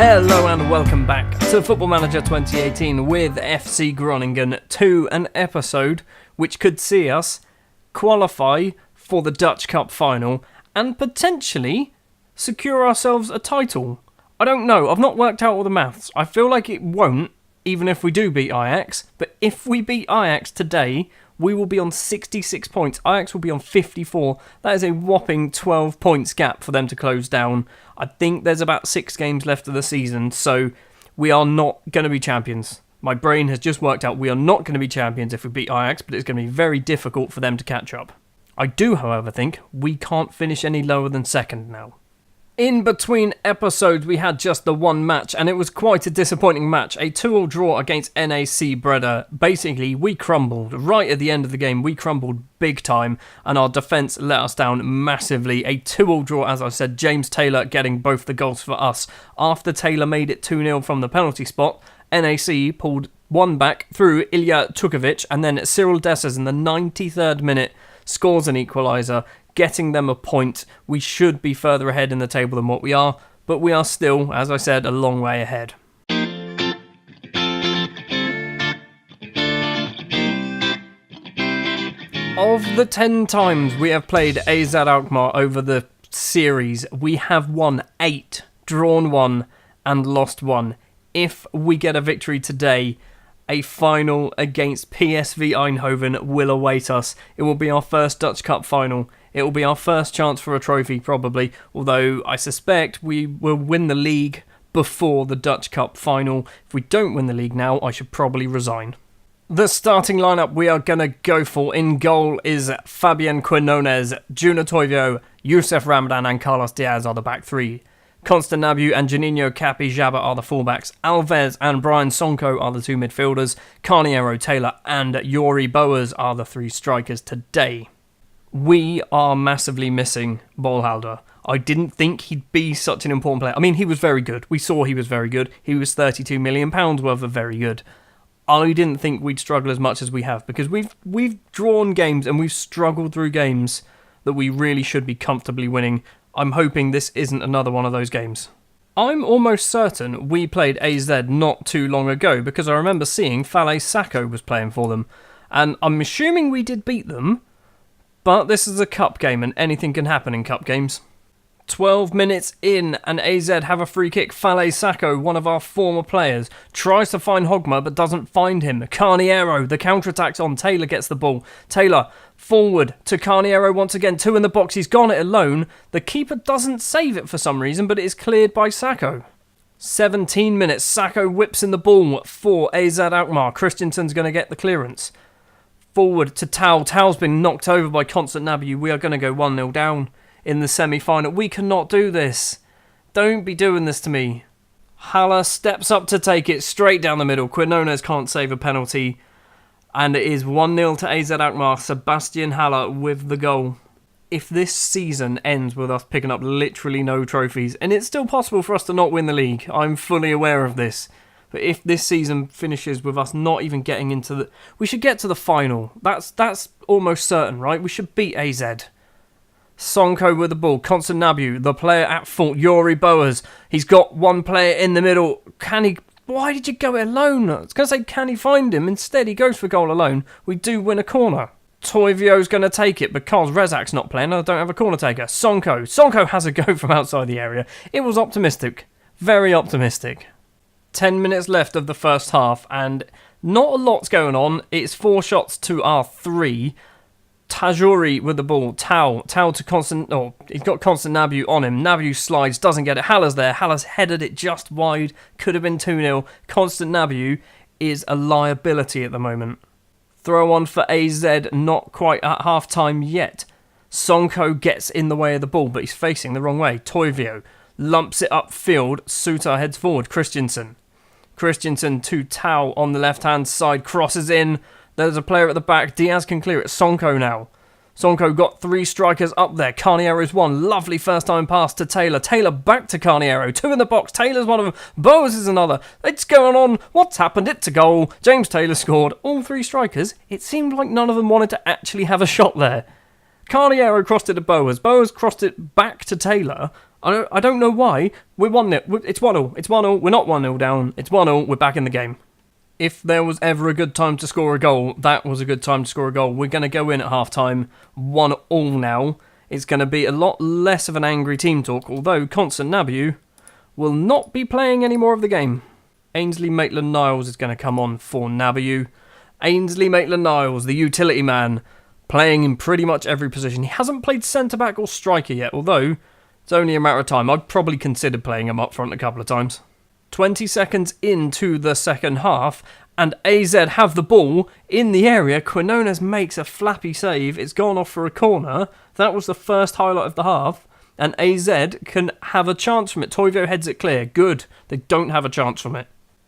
Hello and welcome back to Football Manager 2018 with FC Groningen, to an episode which could see us qualify for the Dutch Cup final and potentially secure ourselves a title. I don't know, I've not worked out all the maths. I feel like it won't, even if we do beat Ajax, but if we beat Ajax today, we will be on 66 points. Ajax will be on 54. That is a whopping 12 points gap for them to close down. I think there's about 6 games left of the season, so we are not going to be champions. My brain has just worked out we are not going to be champions if we beat Ajax, but it's going to be very difficult for them to catch up. I do, however, think we can't finish any lower than second now. In between episodes, we had just the one match, and it was quite a disappointing match. A 2-2 draw against NAC Breda. Basically, we crumbled. Right at the end of the game, we crumbled big time, and our defence let us down massively. A 2-2 draw, as I said, James Taylor getting both the goals for us. After Taylor made it 2-0 from the penalty spot, NAC pulled one back through Ilya Tukovic, and then Cyril Dessers in the 93rd minute scores an equaliser, getting them a point. We should be further ahead in the table than what we are, but we are still, as I said, a long way ahead. Of the 10 times we have played AZ Alkmaar over the series, we have won 8, drawn 1 and lost 1. If we get a victory today, a final against PSV Eindhoven will await us. It will be our first Dutch Cup final. It will be our first chance for a trophy, probably, although I suspect we will win the league before the Dutch Cup final. If we don't win the league now, I should probably resign. The starting lineup we are going to go for in goal is Fabian Quinones, Juna Toivio, Youssef Ramadan and Carlos Diaz are the back three. Constant Nabu and Juninho Capi Jabba are the fullbacks. Alves and Brian Sonko are the two midfielders. Carniero, Taylor and Yori Boas are the three strikers today. We are massively missing Bolhalder. I didn't think he'd be such an important player. I mean, he was very good. We saw he was very good. He was £32 million worth of very good. I didn't think we'd struggle as much as we have, because we've drawn games and we've struggled through games that we really should be comfortably winning. I'm hoping this isn't another one of those games. I'm almost certain we played AZ not too long ago, because I remember seeing Falae Sacco was playing for them. And I'm assuming we did beat them, but this is a cup game and anything can happen in cup games. 12 minutes in and AZ have a free kick. Falae Sacco, one of our former players, tries to find Hogma but doesn't find him. Carniero, the counter-attack's on. Taylor gets the ball. Taylor forward to Carniero once again. 2 in the box. He's gone it alone. The keeper doesn't save it for some reason, but it is cleared by Sacco. 17 minutes. Sacco whips in the ball for AZ Alkmaar. Christensen's going to get the clearance. Forward to Tau. Tau's been knocked over by Constant Nabu. We are going to go 1-0 down in the semi-final. We cannot do this. Don't be doing this to me. Haller steps up to take it straight down the middle. Quinones can't save a penalty. And it is 1-0 to AZ Alkmaar. Sebastian Haller with the goal. If this season ends with us picking up literally no trophies, and it's still possible for us to not win the league, I'm fully aware of this. But if this season finishes with us not even getting into the... We should get to the final. That's almost certain, right? We should beat AZ. Sonko with the ball. Constant Nabu, the player at fault. Yori Boas. He's got one player in the middle. Can he... Why did you go it alone? I was going to say, can he find him? Instead, he goes for goal alone. We do win a corner. Toivio's going to take it because Rezak's not playing. I don't have a corner taker. Sonko has a go from outside the area. It was optimistic. Very optimistic. 10 minutes left of the first half and not a lot's going on. It's 4 shots to our 3. Tajuri with the ball. Tau to Constant... Oh, he's got Constant Nabu on him. Nabu slides, doesn't get it. Haller's there. Haller's headed it just wide. Could have been 2-0. Constant Nabu is a liability at the moment. Throw on for AZ, not quite at half-time yet. Sonko gets in the way of the ball, but he's facing the wrong way. Toivio lumps it upfield. Suter heads forward. Christensen to Tau on the left-hand side. Crosses in. There's a player at the back. Diaz can clear it. Sonko now. Sonko got 3 strikers up there. Carniero's one. Lovely first-time pass to Taylor. Taylor back to Carniero. 2 in the box. Taylor's one of them. Boas is another. It's going on. What's happened? It's a goal. James Taylor scored. All 3 strikers. It seemed like none of them wanted to actually have a shot there. Carniero crossed it to Boas. Boas crossed it back to Taylor. I don't know why. We're 1-0. It's 1-0. It's 1-0. We're not 1-0 down. It's 1-0. We're back in the game. If there was ever a good time to score a goal, that was a good time to score a goal. We're going to go in at half-time 1-1 now. It's going to be a lot less of an angry team talk, although Constant Nabu will not be playing any more of the game. Ainsley Maitland-Niles is going to come on for Nabu. Ainsley Maitland-Niles, the utility man, playing in pretty much every position. He hasn't played centre-back or striker yet, although it's only a matter of time. I'd probably considered playing him up front a couple of times. 20 seconds into the second half, and AZ have the ball in the area. Quinones makes a flappy save. It's gone off for a corner. That was the first highlight of the half, and AZ can have a chance from it. Toivio heads it clear. Good. They don't have a chance from it.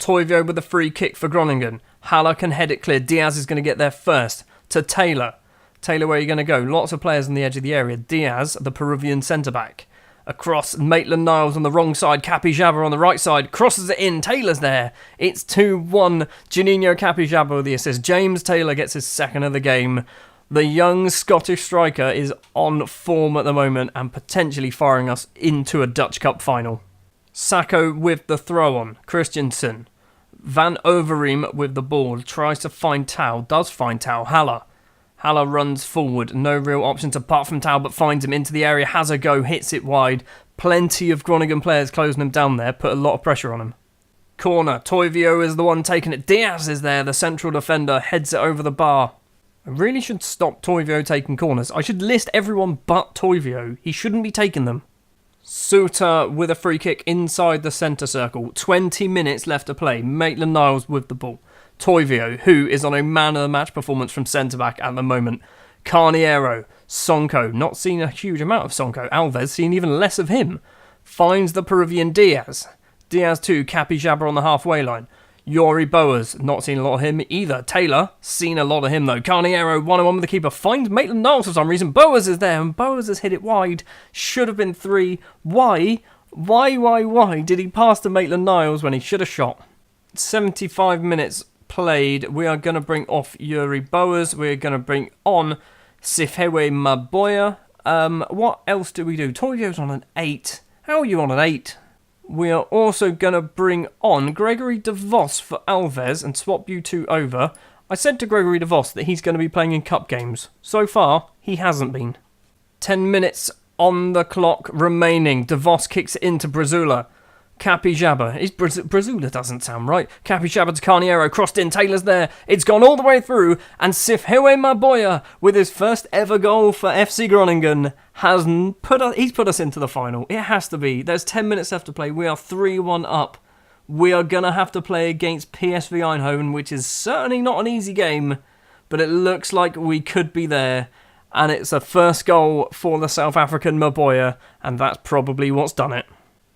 Toivio with a free kick for Groningen. Haller can head it clear. Diaz is going to get there first. To Taylor. Taylor, where are you going to go? Lots of players on the edge of the area. Diaz, the Peruvian centre-back. Across, Maitland-Niles on the wrong side, Capixaba on the right side, crosses it in, Taylor's there. It's 2-1, Juninho Capixaba with the assist. James Taylor gets his second of the game. The young Scottish striker is on form at the moment and potentially firing us into a Dutch Cup final. Sacco with the throw-on, Christensen. Van Overeem with the ball, tries to find Tau, does find Tau, Haller. Haller runs forward, no real options apart from Tau, but finds him into the area, has a go, hits it wide. Plenty of Groningen players closing him down there, put a lot of pressure on him. Corner, Toivio is the one taking it. Diaz is there, the central defender, heads it over the bar. I really should stop Toivio taking corners. I should list everyone but Toivio. He shouldn't be taking them. Suter with a free kick inside the centre circle. 20 minutes left to play. Maitland-Niles with the ball. Toivio, who is on a man-of-the-match performance from centre-back at the moment. Carniero, Sonko, not seen a huge amount of Sonko. Alves, seen even less of him. Finds the Peruvian Diaz. Diaz 2, Capixaba on the halfway line. Yori Boas, not seen a lot of him either. Taylor, seen a lot of him though. Carniero, 1-on-1 with the keeper, finds Maitland-Niles for some reason. Boas is there, and Boas has hit it wide. Should have been 3. Why did he pass to Maitland-Niles when he should have shot? 75 minutes played. We are going to bring off Yuri Boas. We're going to bring on Sifhewe Maboya. What else do we do? Toivio's on an 8. How are you on an 8? We are also going to bring on Gregory DeVos for Alves and swap you two over. I said to Gregory DeVos that he's going to be playing in cup games. So far, he hasn't been. 10 minutes on the clock remaining. DeVos kicks it into Brazula. Capixaba. Brazula doesn't sound right. Capixaba to Carniero. Crossed in. Taylor's there. It's gone all the way through. And Sifhewe Maboya, with his first ever goal for FC Groningen, he's put us into the final. It has to be. There's 10 minutes left to play. We are 3-1 up. We are going to have to play against PSV Eindhoven, which is certainly not an easy game, but it looks like we could be there. And it's a first goal for the South African Maboya, and that's probably what's done it.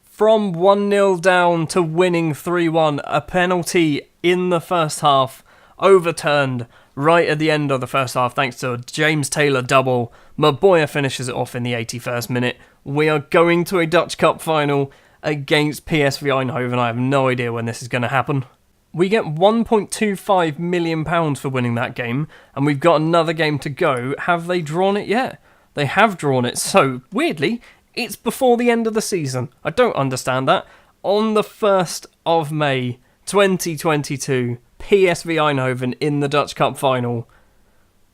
From 1-0 down to winning 3-1, a penalty in the first half, overturned right at the end of the first half thanks to a James Taylor double. Maboya finishes it off in the 81st minute. We are going to a Dutch Cup final against PSV Eindhoven. I have no idea when this is going to happen. We get £1.25 million for winning that game, and we've got another game to go. Have they drawn it yet? They have drawn it, so weirdly, it's before the end of the season. I don't understand that. On the 1st of May 2022, PSV Eindhoven in the Dutch Cup final.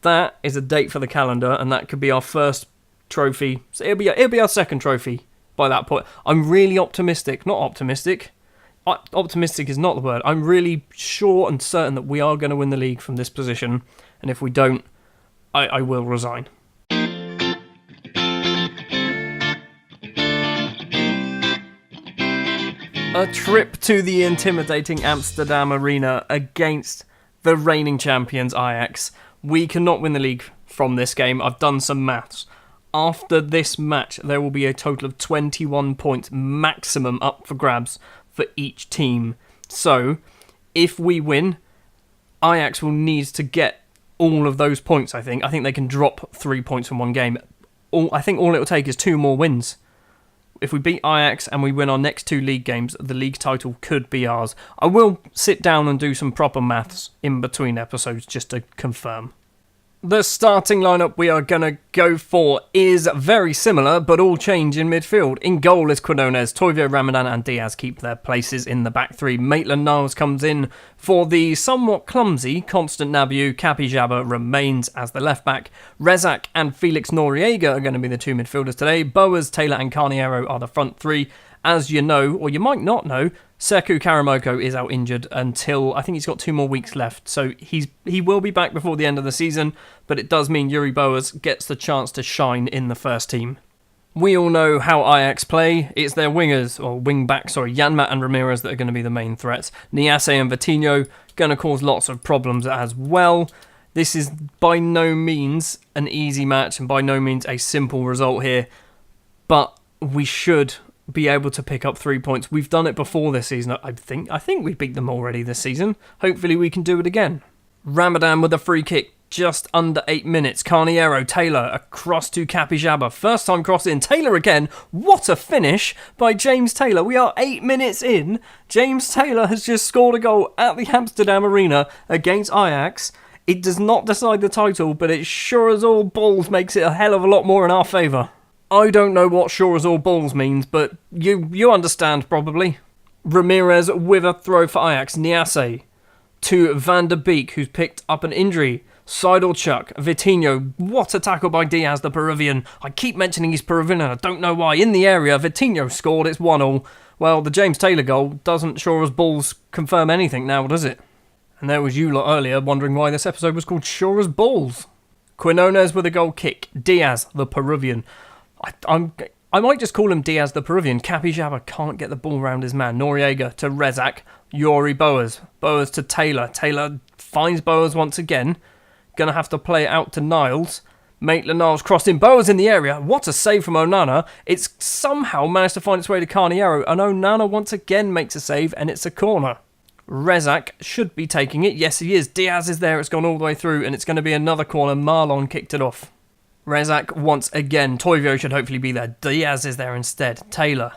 That is a date for the calendar, and that could be our first trophy. So it'll be our second trophy by that point. I'm really optimistic. Not optimistic. Optimistic is not the word. I'm really sure and certain that we are going to win the league from this position, and if we don't, I will resign. A trip to the intimidating Amsterdam Arena against the reigning champions Ajax. We cannot win the league from this game. I've done some maths. After this match, there will be a total of 21 points maximum up for grabs for each team. So, if we win, Ajax will need to get all of those points, I think. I think they can drop 3 points from one game. I think all it will take is 2 more wins. If we beat Ajax and we win our next 2 league games, the league title could be ours. I will sit down and do some proper maths in between episodes just to confirm. The starting lineup we are going to go for is very similar, but all change in midfield. In goal is Quinones, Toivio, Ramadan and Diaz keep their places in the back three. Maitland-Niles comes in for the somewhat clumsy Constant Nabiu. Kapi Jabba remains as the left back. Rezak and Felix Noriega are going to be the two midfielders today. Boas, Taylor and Carniero are the front three. As you know, or you might not know, Sekou Karamoko is out injured until, I think he's got 2 more weeks left. So he will be back before the end of the season, but it does mean Yuri Boas gets the chance to shine in the first team. We all know how Ajax play. It's their wingers, or wing-backs, Janmat and Ramirez that are going to be the main threats. Niasse and Vitinho going to cause lots of problems as well. This is by no means an easy match and by no means a simple result here, but we should be able to pick up 3 points. We've done it before this season, I think we beat them already this season. Hopefully we can do it again. Ramadan with a free kick just under 8 minutes. Carniero, Taylor across to Capijaba. First time cross in. Taylor again. What a finish by James Taylor. We are 8 minutes in. James Taylor has just scored a goal at the Amsterdam Arena against Ajax. It does not decide the title, but it sure as all balls makes it a hell of a lot more in our favour. I don't know what sure as all balls means, but you understand probably. Ramirez with a throw for Ajax. Niasse to Van der Beek, who's picked up an injury. Seidel-Chuck, Vitinho. What a tackle by Diaz, the Peruvian. I keep mentioning he's Peruvian, I don't know why. In the area, Vitinho scored. It's 1-1. Well, the James Taylor goal doesn't sure as balls confirm anything now, does it? And there was you lot earlier wondering why this episode was called Sure as Balls. Quinones with a goal kick. Diaz, the Peruvian. I might just call him Diaz the Peruvian. Capijaba can't get the ball round his man. Noriega to Rezak. Yuri Boas. Boas to Taylor. Taylor finds Boas once again. Gonna have to play it out to Niles. Maitland-Niles crossed in. Boas in the area. What a save from Onana. It's somehow managed to find its way to Carniero. And Onana once again makes a save and it's a corner. Rezak should be taking it. Yes, he is. Diaz is there. It's gone all the way through and it's going to be another corner. Marlon kicked it off. Rezak once again. Toivio should hopefully be there. Diaz is there instead. Taylor,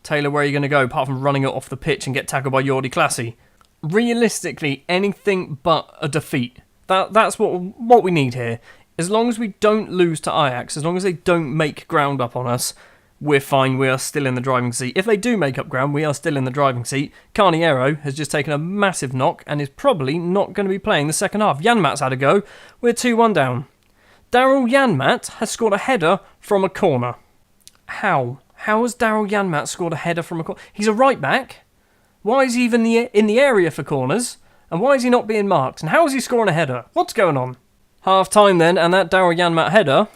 where are you going to go apart from running it off the pitch and get tackled by Jordi Classy? Realistically, anything but a defeat. That's what we need here. As long as we don't lose to Ajax, as long as they don't make ground up on us, we're fine. We are still in the driving seat. If they do make up ground, we are still in the driving seat. Carniero has just taken a massive knock and is probably not going to be playing the second half. Janmat's had a go. We're 2-1 down. Daryl Janmat has scored a header from a corner. How? How has Daryl Janmat scored a header from a corner? He's a right back. Why is he even in the area for corners? And why is he not being marked? And how is he scoring a header? What's going on? Half time then, and that Daryl Janmat header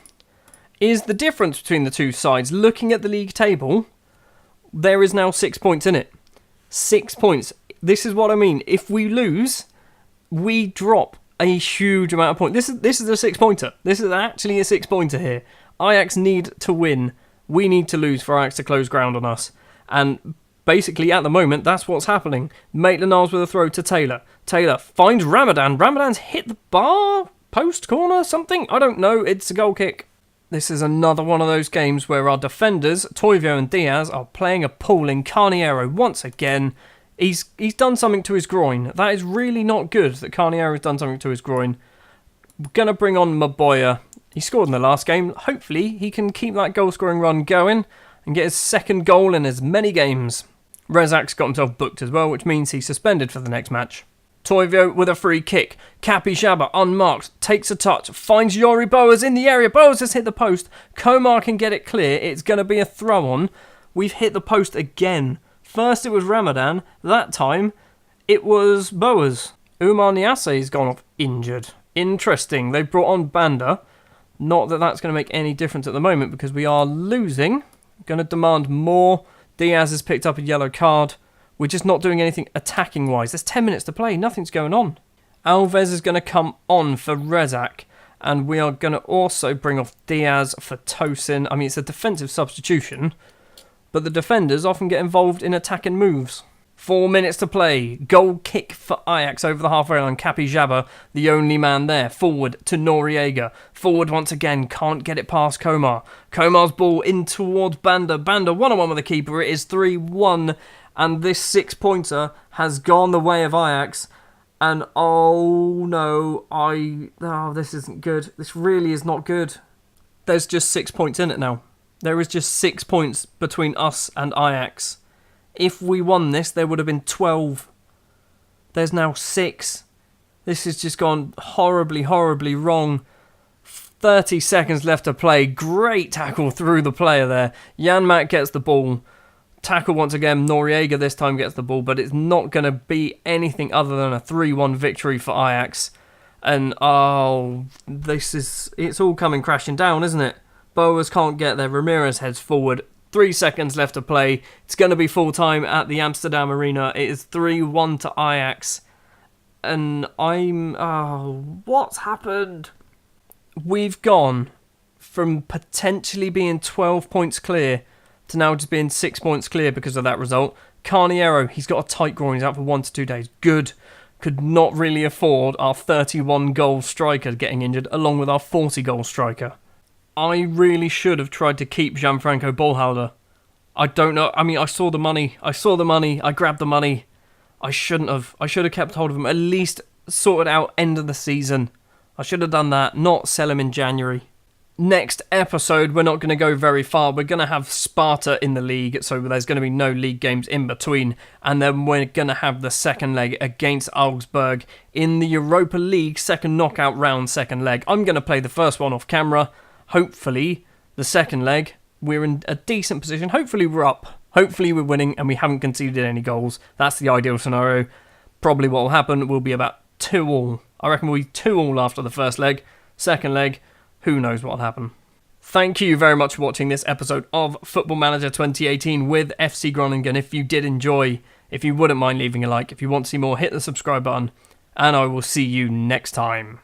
is the difference between the two sides. Looking at the league table, there is now 6 points in it. 6 points. This is what I mean. If we lose, we drop a huge amount of points. This is a 6-pointer. This is actually a 6-pointer here. Ajax need to win. We need to lose for Ajax to close ground on us. And basically, at the moment, that's what's happening. Maitland-Niles with a throw to Taylor. Taylor finds Ramadan. Ramadan's hit the bar? Post? Corner? Something? I don't know. It's a goal kick. This is another one of those games where our defenders, Toivio and Diaz, are playing a appalling. Carniero once again. He's done something to his groin. That is really not good that Carniero has done something to his groin. We're going to bring on Maboya. He scored in the last game. Hopefully he can keep that goal-scoring run going and get his second goal in as many games. Rezak's got himself booked as well, which means he's suspended for the next match. Toivio with a free kick. Kapi Jabba unmarked, takes a touch, finds Yori Boas in the area. Boas has hit the post. Komar can get it clear. It's going to be a throw-on. We've hit the post again. First it was Ramadan, that time it was Boas. Umar Niasse's gone off injured. Interesting, they brought on Banda. Not that that's going to make any difference at the moment because we are losing. Going to demand more. Diaz has picked up a yellow card. We're just not doing anything attacking-wise. There's 10 minutes to play, nothing's going on. Alves is going to come on for Rezak. And we are going to also bring off Diaz for Tosin. I mean, it's a defensive substitution. But the defenders often get involved in attacking moves. 4 minutes to play. Goal kick for Ajax over the halfway line. Kapi Jabba, the only man there. Forward to Noriega. Forward once again. Can't get it past Komar. Komar's ball in towards Banda. Banda 1-on-1 with the keeper. It is 3-1. And this 6-pointer has gone the way of Ajax. And oh no, this isn't good. This really is not good. There's just 6 points in it now. There is just 6 points between us and Ajax. If we won this, there would have been 12. There's now 6. This has just gone horribly, horribly wrong. 30 seconds left to play. Great tackle through the player there. Janmaat gets the ball. Tackle once again. Noriega this time gets the ball, but it's not going to be anything other than a 3-1 victory for Ajax. And it's all coming crashing down, isn't it? Boas can't get there. Ramirez heads forward. 3 seconds left to play. It's going to be full time at the Amsterdam Arena. It is 3-1 to Ajax. And what's happened? We've gone from potentially being 12 points clear to now just being 6 points clear because of that result. Carniero, he's got a tight groin. He's out for 1 to 2 days. Good. Could not really afford our 31-goal striker getting injured, along with our 40-goal striker. I really should have tried to keep Gianfranco Ballhalder. I don't know. I mean, I saw the money. I grabbed the money. I shouldn't have. I should have kept hold of him. At least sorted out end of the season. I should have done that, not sell him in January. Next episode, we're not going to go very far. We're going to have Sparta in the league, so there's going to be no league games in between. And then we're going to have the second leg against Augsburg in the Europa League second knockout round second leg. I'm going to play the first one off camera. Hopefully, the second leg, we're in a decent position. Hopefully, we're up. Hopefully, we're winning and we haven't conceded any goals. That's the ideal scenario. Probably what will happen will be about 2-2. I reckon we'll be 2-2 after the first leg. Second leg, who knows what will happen. Thank you very much for watching this episode of Football Manager 2018 with FC Groningen. If you did enjoy, if you wouldn't mind leaving a like, if you want to see more, hit the subscribe button, and I will see you next time.